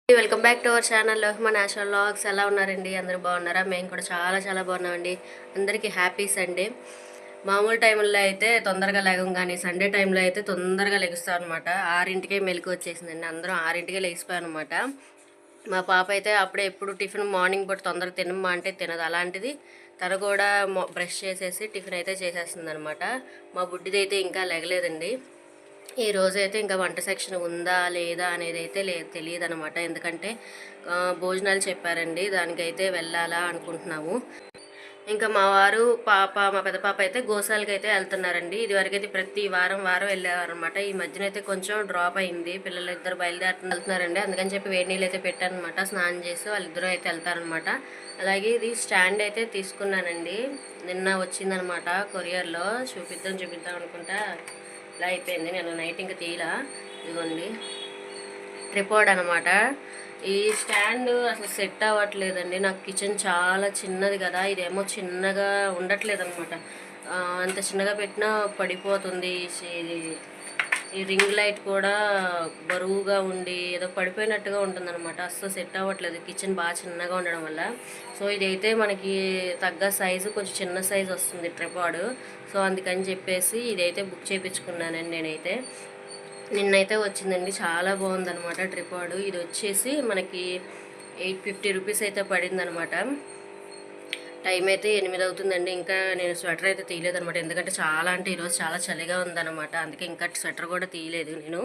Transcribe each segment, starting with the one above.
Welcome back to our channel మన national vlogs. ఎలా ఉన్నారండి? అందరూ బాగున్నారా? మేము కూడా చాలా చాలా బాగున్నామండి. అందరికీ హ్యాపీ సండే. మామూలు టైంలో అయితే తొందరగా లేగం, కానీ సండే టైంలో అయితే తొందరగా లెగుస్తాం అనమాట. 6ంటికే మెలకు వచ్చేసిందండి. అందరం 6ంటికే లెగిసిపోయాం అనమాట. మా పాప అయితే అప్పుడే ఎప్పుడు టిఫిన్ మార్నింగ్ పూట తొందరగా తినమ్మా అంటే తినదు. అలాంటిది తను కూడా బ్రష్ చేసేసి టిఫిన్ అయితే చేసేస్తుంది అనమాట. మా బుడ్డిది అయితే ఇంకా లెగలేదండి. ఈ రోజైతే ఇంకా వంట సెక్షన్ ఉందా లేదా అనేది అయితే తెలియదు అనమాట. ఎందుకంటే భోజనాలు చెప్పారండి, దానికైతే వెళ్ళాలా అనుకుంటున్నాము. ఇంకా మా వారు మా పెద్ద పాప అయితే గోశాలకి అయితే వెళ్తున్నారండి. ఇదివరకైతే ప్రతి వారం వెళ్ళేవారనమాట. ఈ మధ్యన అయితే కొంచెం డ్రాప్ అయింది. పిల్లలు ఇద్దరు వెళ్తున్నారండి. అందుకని చెప్పి వేడి నీళ్ళు అయితే పెట్టారనమాట. స్నానం చేసి వాళ్ళిద్దరూ అయితే వెళ్తారనమాట. అలాగే ఇది స్టాండ్ అయితే తీసుకున్నానండి, నిన్న వచ్చిందనమాట కొరియర్లో. చూపిద్దాం అనుకుంటా ఇలా అయిపోయింది. నేను నైట్ ఇంకా తీయలా. ఇదిగోండి ట్రిపాడ్ అనమాట. ఈ స్టాండ్ అసలు సెట్ అవ్వట్లేదండి. నాకు కిచెన్ చాలా చిన్నది కదా, ఇదేమో చిన్నగా ఉండట్లేదు అనమాట. అంత చిన్నగా పెట్టినా పడిపోతుంది. ఈ రింగ్ లైట్ కూడా బరువుగా ఉండి ఏదో పడిపోయినట్టుగా ఉంటుందన్నమాట. అస్సలు సెట్ అవ్వట్లేదు కిచెన్ బాగా చిన్నగా ఉండడం వల్ల. సో ఇదైతే మనకి తగ్గ సైజు, కొంచెం చిన్న సైజు వస్తుంది ట్రిపాడ్. సో అందుకని చెప్పేసి ఇదైతే బుక్ చేయించుకున్నానండి నేనైతే. నిన్నైతే వచ్చిందండి. చాలా బాగుందనమాట ట్రిపాడ్. ఇది వచ్చేసి మనకి 850 రూపీస్ అయితే పడిందనమాట. టైం అయితే 8 అవుతుందండి. ఇంకా నేను స్వెటర్ అయితే తీయలేదనమాట. ఎందుకంటే చాలా అంటే ఈరోజు చాలా చలిగా ఉందన్నమాట. అందుకే ఇంకా స్వెటర్ కూడా తీయలేదు నేను.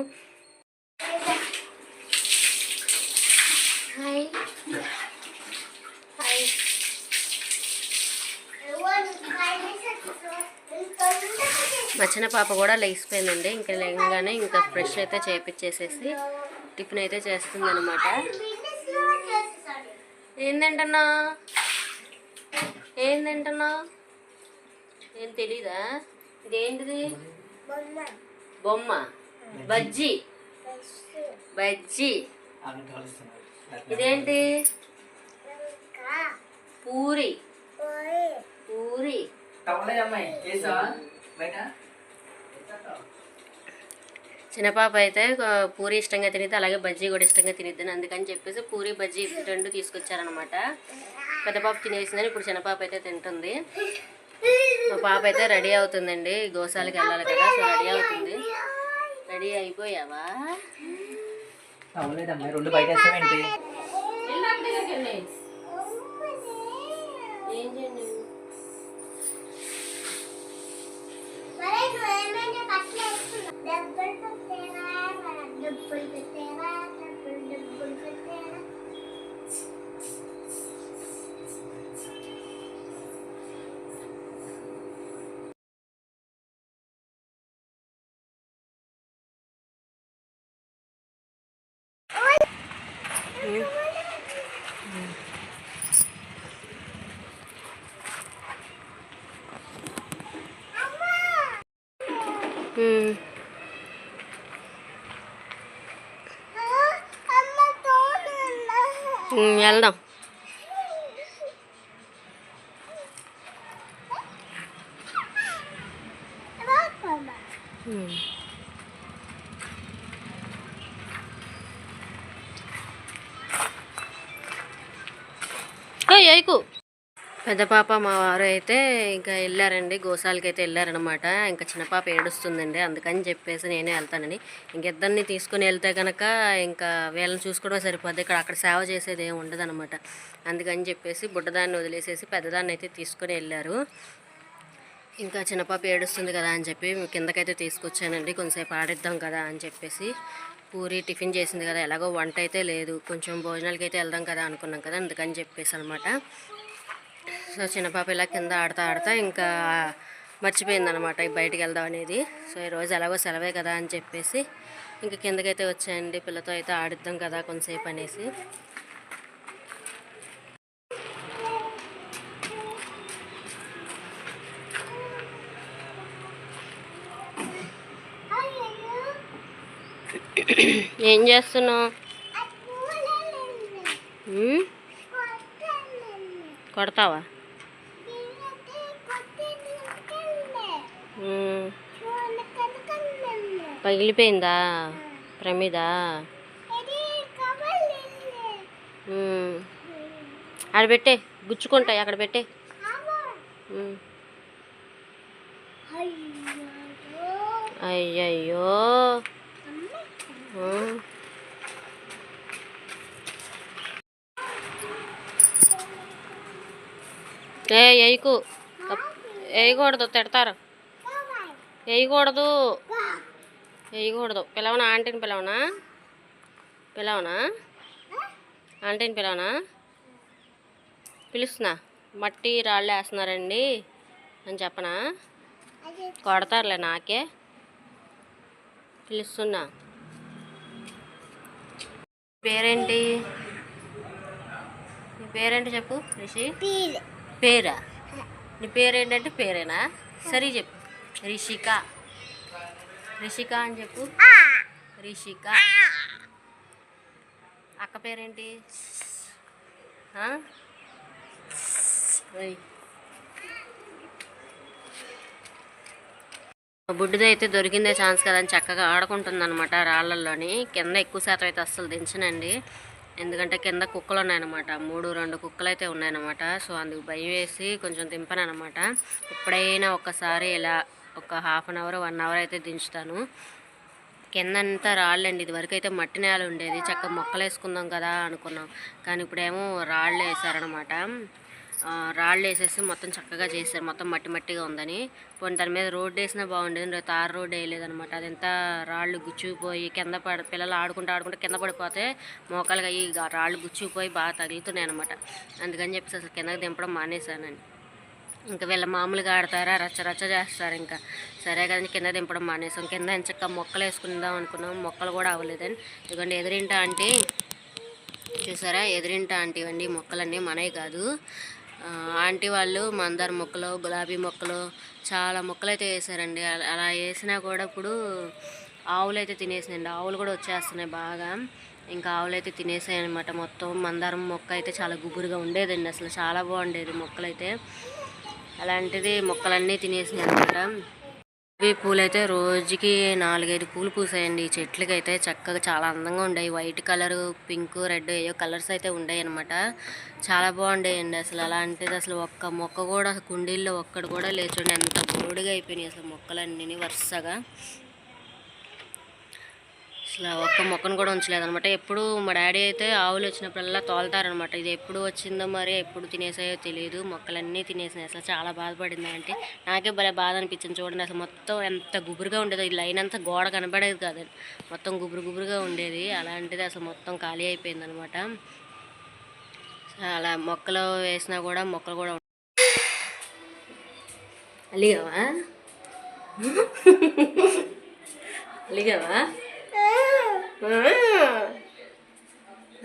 మా చిన్న పాప కూడా లేచిపోయిందండి. ఇంకా లేగానే ఇంకా బ్రష్ అయితే చేపించేసేసి టిఫిన్ అయితే చేస్తుంది అనమాట. ఏంటంటన్నా ఏం తెలీదా? ఇదేంటిది? బొమ్మ. బజ్జీ. ఇదేంటి? పూరి. చిన్నపాప అయితే పూరి ఇష్టంగా తినిద్ది, అలాగే బజ్జీ కూడా ఇష్టంగా తినిద్ది. అందుకని చెప్పేసి పూరి బజ్జీ రెండు తీసుకొచ్చారనమాట. పెద్ద పాప తినేసిందని ఇప్పుడు చిన్నపాప అయితే తింటుంది. మా పాప అయితే రెడీ అవుతుందండి, గోశాలకి వెళ్ళాలి కదా. సో రెడీ అవుతుంది. రెడీ అయిపోయావా? ఏం చేయండి? వెళ్దాం. ఏకు పెద్ద పాప మా వారు అయితే ఇంకా వెళ్ళారండి, గోశాలకి అయితే వెళ్ళారనమాట. ఇంకా చిన్న పాప ఏడుస్తుందండి, అందుకని చెప్పేసి నేనే వెళ్తానని. ఇంకిద్దరిని తీసుకుని వెళ్తే కనుక ఇంకా వీళ్ళని చూసుకోవడం సరిపోద్ది. అక్కడ సేవ చేసేది ఏమి ఉండదు అనమాట. అందుకని చెప్పేసి బుడ్డదాన్ని వదిలేసేసి పెద్దదాన్ని అయితే తీసుకుని వెళ్ళారు. ఇంకా చిన్నపాప ఏడుస్తుంది కదా అని చెప్పి కిందకైతే తీసుకొచ్చానండి, కొంచెంసేపు ఆడిద్దాం కదా అని చెప్పేసి. పూరి టిఫిన్ చేసింది కదా, ఎలాగో వంట అయితే లేదు, కొంచెం భోజనాలకి అయితే వెళ్దాం కదా అనుకున్నాం కదా, అందుకని చెప్పేసి అనమాట. సో చిన్నపాప ఇలా కింద ఆడతా ఇంకా మర్చిపోయిందనమాట బయటికి వెళ్దాం అనేది. సో ఈరోజు ఎలాగో సెలవే కదా అని చెప్పేసి ఇంక కిందకైతే వచ్చాయండి. పిల్లతో అయితే ఆడిద్దాం కదా కొంతసేపు అనేసి. ఏం చేస్తున్నావు? కొడతావా? పగిలిపోయిందా ప్రమిద? ఆడ పెట్టే, గుచ్చుకుంటాయి అక్కడ పెట్టే. అయ్యయ్యో వేయకు, వేయకూడదు, తిడతారు. వేయకూడదు, వేయకూడదు. పిలవనా ఆంటీని? పిలవనా? పిలవనా ఆంటీని? పిలవనా? పిలుస్తున్నా. మట్టి రాళ్ళు వేస్తున్నారండి అని చెప్పనా? కొడతారులే, నాకే. పిలుస్తున్నా. పేరేంటి? నీ పేరేంటి చెప్పు రిషి. పేరా? నీ పేరేంటంటే పేరేనా? సరే చెప్పు. రిషిక. రిషిక అని చెప్పు. రిషిక. అక్క పేరేంటి? బుడ్డిది అయితే దొరికిందే ఛాన్స్ కదని చక్కగా ఆడుకుంటుంది అనమాట రాళ్ళల్లోని. కింద ఎక్కువ శాతం అయితే అస్సలు దించనండి, ఎందుకంటే కింద కుక్కలు ఉన్నాయన్నమాట. 2 కుక్కలు అయితే ఉన్నాయన్నమాట. సో అందుకు భయం వేసి కొంచెం దింపను అనమాట. ఎప్పుడైనా ఒక్కసారి ఇలా ఒక ½ అన్ అవర్ 1 అవర్ అయితే దించుతాను. కిందంతా రాళ్ళండి. ఇదివరకు అయితే మట్టి నేల ఉండేది, చక్కగా మొక్కలు వేసుకుందాం కదా అనుకున్నాం. కానీ ఇప్పుడేమో రాళ్ళు వేసారనమాట. రాళ్ళు వేసేసి మొత్తం చక్కగా చేశారు, మొత్తం మట్టి మట్టిగా ఉందని. పోనీ దాని మీద రోడ్డు వేసినా బాగుండేది, తార్ రోడ్డు వేయలేదనమాట. అదంతా రాళ్ళు గుచ్చుకుపోయి కింద పిల్లలు ఆడుకుంటూ కింద పడిపోతే మోకాలుగా ఈ రాళ్ళు గుచ్చుకుపోయి బాగా తగులుతున్నాయి అనమాట. అందుకని చెప్పేసి అసలు కిందకి దింపడం మానేశానండి. ఇంకా వీళ్ళ మామూలుగా ఆడతారా, రచ్చ చేస్తారు. ఇంకా సరే కదండి కింద దింపడం మానేసాం. కింద ఎంచక్క మొక్కలు వేసుకుందాం అనుకున్నాం, మొక్కలు కూడా అవ్వలేదని. ఇదిగోండి ఎదురింట ఆంటీ చూసారా, ఎదురింట ఆంటీ ఇవ్వండి మొక్కలన్నీ మనవి కాదు. ఆంటీ వాళ్ళు మందార మొక్కలు, గులాబీ మొక్కలు, చాలా మొక్కలు అయితే వేసారండి. అలా వేసినా కూడా ఇప్పుడు ఆవులు అయితే తినేసాయండి. ఆవులు కూడా వచ్చేస్తున్నాయి బాగా. ఇంకా ఆవులు అయితే తినేసాయి అనమాట. మొత్తం మందారం మొక్క అయితే చాలా గుబురుగా ఉండేదండి, అసలు చాలా బాగుండేది మొక్కలైతే. అలాంటిది మొక్కలన్నీ తినేసినాయి అనమాట. ఇవి పూలైతే రోజుకి 4-5 పూలు పూసాయండి ఈ చెట్లకి అయితే. చక్కగా చాలా అందంగా ఉండేవి. వైట్ కలరు, పింక్, రెడ్ ఏవో కలర్స్ అయితే ఉండేవి అనమాట. చాలా బాగుండేయండి అసలు. అలాంటిది అసలు ఒక్క మొక్క కూడా కుండీల్లో ఒక్కడు కూడా లేచుండే, అంత బోరుడుగా అయిపోయినాయి అసలు మొక్కలన్నీ వరుసగా. అసలు ఒక్క మొక్కను కూడా ఉంచలేదనమాట. ఎప్పుడు మా డాడీ అయితే ఆవులు వచ్చినప్పుడల్లా తోలుతారనమాట. ఇది ఎప్పుడు వచ్చిందో మరి ఎప్పుడు తినేసాయో తెలియదు, మొక్కలన్నీ తినేసాయి. అసలు చాలా బాధపడింది అంటే. నాకే భలే బాధ అనిపించింది. చూడండి అసలు మొత్తం ఎంత గుబురుగా ఉండేదో. ఈ లైన్ అంతా గోడ కనబడేది కాదండి, మొత్తం గుబురుగా ఉండేది. అలాంటిది అసలు మొత్తం ఖాళీ అయిపోయింది అనమాట. అలా మొక్కలు వేసినా కూడా మొక్కలు కూడా అలిగావా? అలిగావా?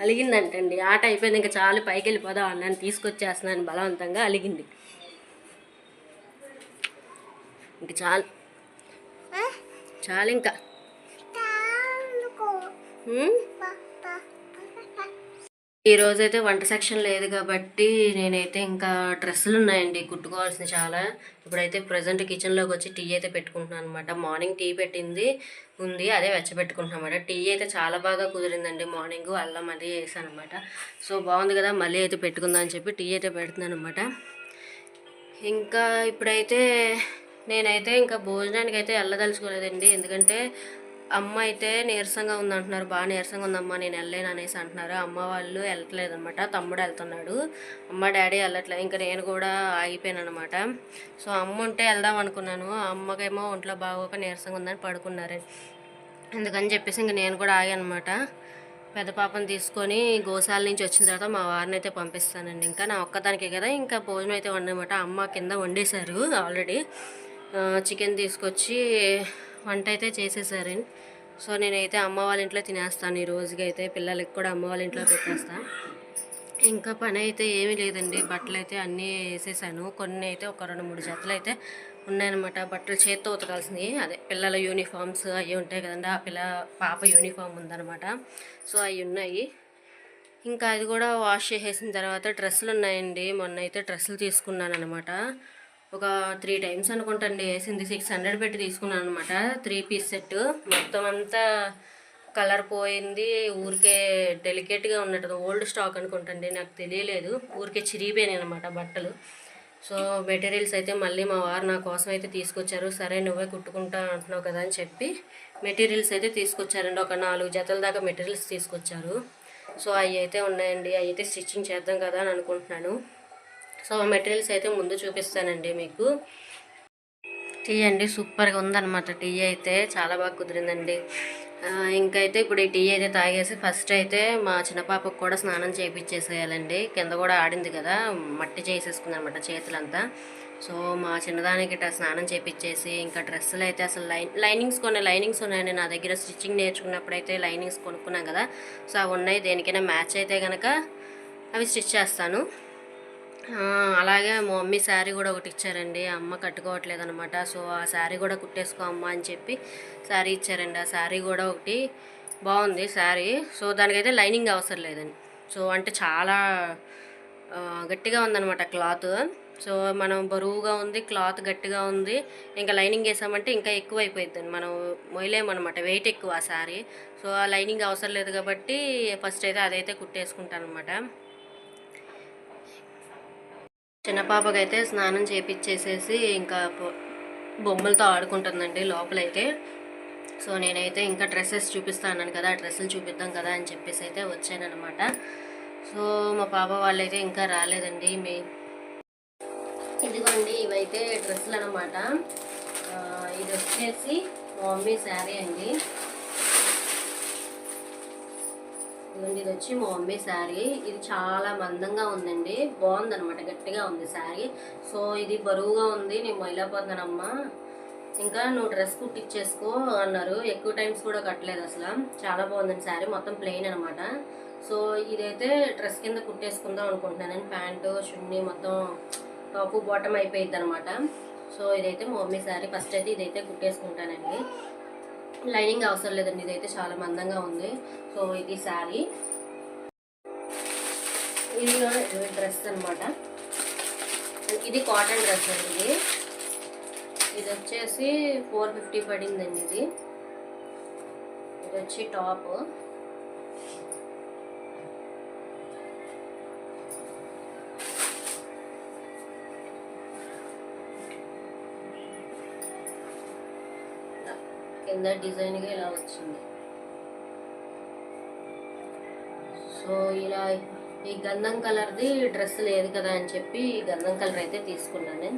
అలిగిందంటండి. ఆట అయిపోయింది, ఇంకా చాలు పైకి వెళ్ళిపోదాం అన్నాను, తీసుకొచ్చేస్తున్నాను బలవంతంగా. అలిగింది. ఇంక చాలు చాలు ఇంకా. ఈరోజైతే వంట సెక్షన్ లేదు కాబట్టి నేనైతే ఇంకా డ్రెస్సులు ఉన్నాయండి కుట్టుకోవాల్సినవి చాలా. ఇప్పుడైతే ప్రజెంట్ కిచెన్లోకి వచ్చి టీ అయితే పెట్టుకుంటున్నాను అనమాట. మార్నింగ్ టీ పెట్టింది ఉంది, అదే వెచ్చబెట్టుకుంటున్నాం అనమాట. టీ అయితే చాలా బాగా కుదిరిందండి. మార్నింగ్ అల్లం అది వేసాను అనమాట. సో బాగుంది కదా, మళ్ళీ అయితే పెట్టుకుందాం అని చెప్పి టీ అయితే పెడుతున్నాను అనమాట. ఇంకా ఇప్పుడైతే నేనైతే ఇంకా భోజనానికి అయితే వెళ్ళదలుచుకోలేదండి, ఎందుకంటే అమ్మ అయితే నీరసంగా ఉందంటున్నారు. బాగా నీరసంగా ఉందమ్మా, నేను వెళ్ళలేను అనేసి అంటున్నారు. అమ్మ వాళ్ళు వెళ్ళట్లేదు అనమాట, తమ్ముడు వెళ్తున్నాడు. అమ్మ డాడీ వెళ్ళట్లేదు, ఇంకా నేను కూడా ఆగిపోయాను అనమాట. సో అమ్మ ఉంటే వెళ్దాం అనుకున్నాను. అమ్మకేమో ఒంట్లో బాగోక నీరసంగా ఉందని పడుకున్నారు. అందుకని చెప్పేసి ఇంక నేను కూడా ఆగాను అనమాట. పెద్ద పాపను తీసుకొని గోశాల నుంచి వచ్చిన తర్వాత మా వారిని అయితే పంపిస్తానండి. ఇంకా నా ఒక్కదానికే కదా, ఇంకా భోజనం అయితే వండనమాట. అమ్మ కింద వండేశారు ఆల్రెడీ. చికెన్ తీసుకొచ్చి వంట అయితే చేసేసారండి. సో నేనైతే అమ్మ వాళ్ళ ఇంట్లో తినేస్తాను ఈ రోజుకి అయితే. పిల్లలకి కూడా అమ్మ వాళ్ళ ఇంట్లో పెట్టేస్తాను. ఇంకా పని అయితే ఏమీ లేదండి. బట్టలు అయితే అన్నీ వేసేసాను. కొన్ని అయితే ఒక 2-3 జతలు అయితే ఉన్నాయన్నమాట. బట్టలు చేత్తో ఉతకాల్సినవి, అదే పిల్లల యూనిఫామ్స్ అవి ఉంటాయి కదండి. ఆ పాప యూనిఫామ్ ఉందన్నమాట. సో అవి ఉన్నాయి. ఇంకా అది కూడా వాష్ చేసేసిన తర్వాత డ్రెస్సులు ఉన్నాయండి. మొన్న అయితే డ్రెస్సులు తీసుకున్నాను అనమాట. ఒక 3 టైమ్స్ అనుకుంటండి వేసింది. 600 పెట్టి తీసుకున్నాను అనమాట. 3 పీస్ సెట్. మొత్తం అంతా కలర్ పోయింది, ఊరికే డెలికేట్గా ఉన్నట్టు ఓల్డ్ స్టాక్ అనుకుంటండి, నాకు తెలియలేదు. ఊరికే చిరిగిపోయినాయి అనమాట బట్టలు. సో మెటీరియల్స్ అయితే మళ్ళీ మా వారు నా కోసం అయితే తీసుకొచ్చారు. సరే నువ్వే కుట్టుకుంటా అంటున్నావు కదా అని చెప్పి మెటీరియల్స్ అయితే తీసుకొచ్చారండి. ఒక 4 జతల దాకా మెటీరియల్స్ తీసుకొచ్చారు. సో అవి అయితే ఉన్నాయండి, అవి అయితే స్టిచ్చింగ్ చేద్దాం కదా అని అనుకుంటున్నాను. సో మెటీరియల్స్ అయితే ముందు చూపిస్తానండి మీకు. టీ అండి సూపర్గా ఉందన్నమాట. టీ అయితే చాలా బాగా కుదిరిందండి. ఇంకైతే ఇప్పుడు ఈ టీ అయితే తాగేసి ఫస్ట్ అయితే మా చిన్న పాపకు కూడా స్నానం చేయించేసేయాలండి. కింద కూడా ఆడింది కదా, మట్టి చేసేసుకుంది అనమాట చేతులంతా. సో మా చిన్నదానికి స్నానం చేయించేసి ఇంకా డ్రెస్సులు అయితే అసలు లైనింగ్స్ ఉన్నాయండి నా దగ్గర. స్టిచ్చింగ్ నేర్చుకున్నప్పుడు అయితే లైనింగ్స్ కొనుక్కున్నాం కదా, సో అవి ఉన్నాయి. దేనికైనా మ్యాచ్ అయితే కనుక అవి స్టిచ్ చేస్తాను. అలాగే మా మమ్మీ శారీ కూడా ఒకటి ఇచ్చారండి, అమ్మ కట్టుకోవట్లేదు అనమాట. సో ఆ శారీ కూడా కుట్టేసుకో అమ్మ అని చెప్పి శారీ ఇచ్చారండి. ఆ శారీ కూడా ఒకటి బాగుంది శారీ. సో దానికైతే లైనింగ్ అవసరం లేదండి. సో అంటే చాలా గట్టిగా ఉందన్నమాట క్లాత్. సో మనం బరువుగా ఉంది, క్లాత్ గట్టిగా ఉంది. ఇంకా లైనింగ్ వేసామంటే ఇంకా ఎక్కువ అయిపోయిందండి, మనం మొయ్యలేమన్నమాట, వెయిట్ ఎక్కువ ఆ శారీ. సో ఆ లైనింగ్ అవసరం లేదు కాబట్టి ఫస్ట్ అయితే అదైతే కుట్టేసుకుంటాను అనమాట. చిన్న పాపకైతే స్నానం చేపించేసేసి ఇంకా బొమ్మలతో ఆడుకుంటుందండి లోపలైతే. సో నేనైతే ఇంకా డ్రెస్సెస్ చూపిస్తాను కదా, ఆ డ్రెస్సులు చూపిద్దాం కదా అని చెప్పేసి అయితే వచ్చానమాట. సో మా పాప వాళ్ళైతే ఇంకా రాలేదండి. ఇదిగోండి ఇవైతే డ్రెస్సులు అనమాట. ఇది వచ్చేసి మా మమ్మీ శారీ అండి. ఇది వచ్చి మా మమ్మీ శారీ. ఇది చాలా మందంగా ఉందండి, బాగుందనమాట, గట్టిగా ఉంది శారీ. సో ఇది బరువుగా ఉంది, నేను మొయ్యలేకపోతున్నానమ్మా, ఇంకా నువ్వు డ్రెస్ కుట్టించేసుకో అన్నారు. ఎక్కువ టైమ్స్ కూడా కట్టలేదు అసలు. చాలా బాగుందండి శారీ, మొత్తం ప్లెయిన్ అనమాట. సో ఇదైతే డ్రెస్ కింద కుట్టేసుకుందాం అనుకుంటున్నాను. ప్యాంటు చున్నీ మొత్తం టాపు బాటమ్ అయిపోయింది అనమాట. సో ఇదైతే మా మమ్మీ శారీ. ఫస్ట్ అయితే ఇదైతే కుట్టేసుకుంటానండి, లైనింగ్ అవసరం లేదండి, ఇదైతే చాలా మందంగా ఉంది. సో ఇది శారీ, ఇది డ్రెస్ అనమాట. ఇది కాటన్ డ్రెస్ అండి. ఇది వచ్చేసి 450 పడిందండి. ఇది వచ్చి టాప్. కింద డిజైన్గా ఇలా వచ్చింది. సో ఇలా ఈ గంధం కలర్ది డ్రెస్ లేదు కదా అని చెప్పి గంధం కలర్ అయితే తీసుకున్నాను.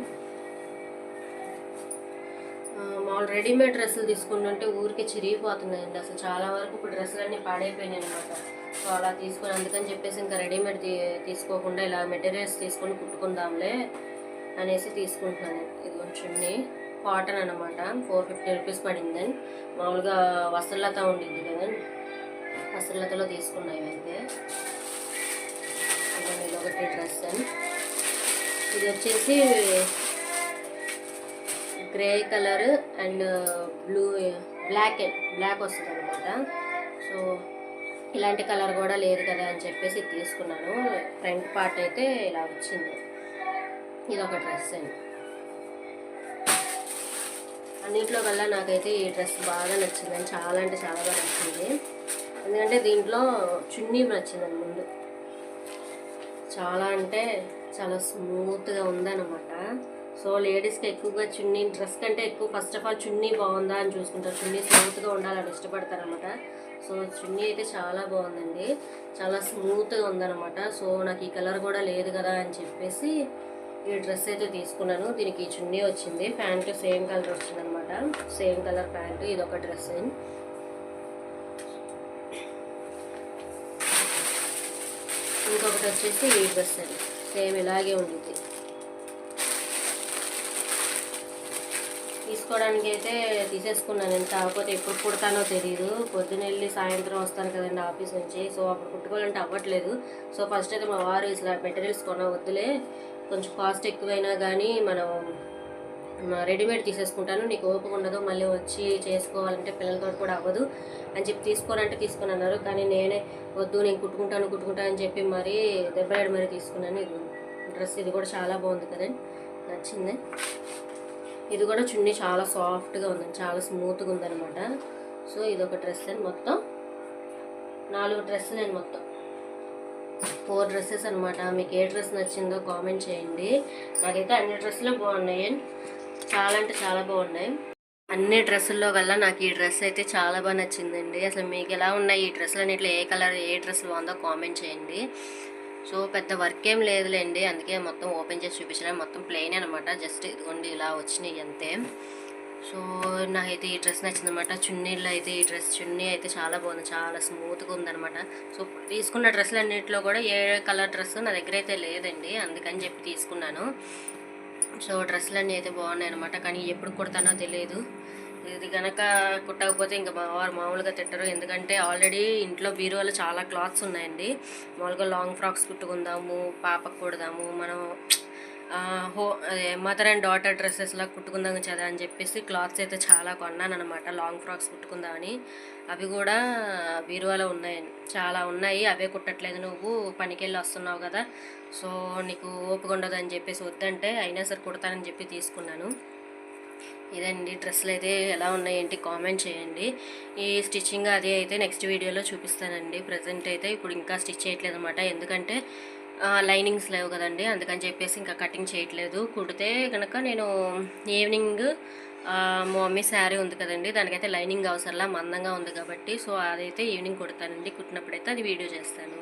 మామూలు రెడీమేడ్ డ్రెస్సులు తీసుకుంటుంటే ఊరికి చిరిగిపోతున్నాయండి అసలు. చాలా వరకు ఇప్పుడు డ్రెస్సులు అన్నీ పాడైపోయినాయి అనమాట. సో అలా తీసుకొని అందుకని చెప్పేసి ఇంకా రెడీమేడ్ తీసుకోకుండా ఇలా మెటీరియల్స్ తీసుకొని కుట్టుకుందాంలే అనేసి తీసుకుంటున్నాను. ఇది చున్నీ కాటన్ అనమాట, 450 రూపీస్ పడింది. మామూలుగా వస్త్రలత ఉండిద్ది కదా, వస్త్రలతలో తీసుకున్నాయి అయితే. ఇది ఒకటి డ్రెస్. ఇది వచ్చేసి గ్రే కలర్ అండ్ బ్లాక్ వస్తుంది అనమాట. సో ఇలాంటి కలర్ కూడా లేదు కదా అని చెప్పేసి తీసుకున్నాను. ఫ్రంట్ పార్ట్ అయితే ఇలా వచ్చింది. ఇది ఒక డ్రెస్ అండి. అన్నింటిలో కల్లా నాకైతే ఈ డ్రెస్ బాగా నచ్చిందని, చాలా అంటే చాలా బాగా నచ్చింది. ఎందుకంటే దీంట్లో చున్నీ నచ్చిందండి ముందు, చాలా అంటే చాలా స్మూత్గా ఉందన్నమాట. సో లేడీస్కి ఎక్కువగా చున్నీ డ్రెస్ కంటే ఎక్కువ ఫస్ట్ ఆఫ్ ఆల్ చున్నీ బాగుందా అని చూసుకుంటారు, చున్నీ స్మూత్గా ఉండాలని ఇష్టపడతారనమాట. సో చున్నీ అయితే చాలా బాగుందండి, చాలా స్మూత్గా ఉందన్నమాట. సో నాకు ఈ కలర్ కూడా లేదు కదా అని చెప్పేసి ఈ డ్రెస్ అయితే తీసుకున్నాను. దీనికి ఈ చున్నీ వచ్చింది, ప్యాంటు సేమ్ కలర్ వచ్చింది అనమాట, సేమ్ కలర్ ప్యాంటు. ఇది ఒక డ్రెస్. ఇంకొకటి వచ్చేసి ఈ డ్రెస్ అండి, సేమ్ ఇలాగే ఉంటుంది. తీసుకోవడానికి అయితే తీసేసుకున్నాను నేను, కాకపోతే ఎప్పుడు కుడతానో తెలియదు. పొద్దున వెళ్ళి సాయంత్రం వస్తాను కదండి ఆఫీస్ నుంచి. సో అప్పుడు కుట్టుకోవాలంటే అవ్వట్లేదు. సో ఫస్ట్ అయితే మా వారు ఇలా మెటీరియల్స్ వద్దులే, కొంచెం కాస్ట్ ఎక్కువైనా కానీ మనం రెడీమేడ్ తీసేసుకుంటాను, నీకు ఓపిక ఉండదు మళ్ళీ వచ్చి చేసుకోవాలంటే పిల్లలతో కూడా అవ్వదు అని చెప్పి తీసుకోనంటే తీసుకుని అన్నారు. కానీ నేనే వద్దు నేను కుట్టుకుంటాను అని చెప్పి మరీ దెబ్బలాడి మరీ తీసుకున్నాను. ఇది డ్రెస్, ఇది కూడా చాలా బాగుంది కదండి, నచ్చింది. ఇది కూడా చున్నీ చాలా సాఫ్ట్గా ఉందండి, చాలా స్మూత్గా ఉందనమాట. సో ఇది ఒక డ్రెస్ అని మొత్తం 4 డ్రెస్సులు నేను మొత్తం 4 డ్రెస్సెస్ అనమాట. మీకు ఏ డ్రెస్ నచ్చిందో కామెంట్ చేయండి. నాకైతే అన్ని డ్రెస్సులు బాగున్నాయి, చాలా అంటే చాలా బాగున్నాయి. అన్ని డ్రెస్సుల్లో కల్లా నాకు ఈ డ్రెస్ అయితే చాలా బాగా నచ్చిందండి. అసలు మీకు ఎలా ఉన్నాయి ఈ డ్రెస్సులు అన్నిట్లో, ఏ కలర్ ఏ డ్రెస్ బాగుందో కామెంట్ చేయండి. సో పెద్ద వర్క్ ఏం లేదులేండి, అందుకే మొత్తం ఓపెన్ చేసి చూపించడం. మొత్తం ప్లెయిన్ అనమాట, జస్ట్ ఇదిగోండి ఇలా వచ్చినాయి అంతే. సో నాకైతే ఈ డ్రెస్ నచ్చిందనమాట. చున్నీల్లో అయితే ఈ డ్రెస్ చున్నీ అయితే చాలా బాగుంది, చాలా స్మూత్గా ఉందనమాట. సో తీసుకున్న డ్రెస్సులు అన్నింటిలో కూడా ఏ కలర్ డ్రెస్ నా దగ్గర అయితే లేదండి, అందుకని చెప్పి తీసుకున్నాను. సో డ్రెస్సులు అన్నీ అయితే బాగున్నాయి అనమాట. కానీ ఎప్పుడు కుడతానో తెలియదు. ఇది కనుక కుట్టకపోతే ఇంకా మా వారు మామూలుగా తిట్టరు. ఎందుకంటే ఆల్రెడీ ఇంట్లో బీరువాలో చాలా క్లాత్స్ ఉన్నాయండి. మామూలుగా లాంగ్ ఫ్రాక్స్ కుట్టుకుందాము, పాపకు కుడదాము, మనం అదే మదర్ అండ్ డాటర్ డ్రెస్సెస్లా కుట్టుకుందాం కదా అని చెప్పేసి క్లాత్స్ అయితే చాలా కొన్నాను అనమాట, లాంగ్ ఫ్రాక్స్ కుట్టుకుందామని. అవి కూడా బీరువాలో ఉన్నాయండి, చాలా ఉన్నాయి. అవే కుట్టట్లేదు, నువ్వు పనికి వెళ్ళి వస్తున్నావు కదా, సో నీకు ఓపిక ఉండదు అని చెప్పేసి వద్దంటే అయినా సరే కుడతానని చెప్పి తీసుకున్నాను. ఇదండి డ్రెస్సులు అయితే ఎలా ఉన్నాయి ఏంటి కామెంట్ చేయండి. ఈ స్టిచ్చింగ్ అది అయితే నెక్స్ట్ వీడియోలో చూపిస్తానండి. ప్రజెంట్ అయితే ఇప్పుడు ఇంకా స్టిచ్ చేయట్లేదు అనమాట, ఎందుకంటే లైనింగ్స్ లేవు కదండి, అందుకని చెప్పేసి ఇంకా కటింగ్ చేయట్లేదు. కుడితే కనుక నేను ఈవినింగ్ మా మమ్మీ శారీ ఉంది కదండి, దానికైతే లైనింగ్ అవసరంలా మందంగా ఉంది కాబట్టి, సో అదైతే ఈవినింగ్ కుడతానండి. కుట్టినప్పుడైతే అది వీడియో చేస్తాను.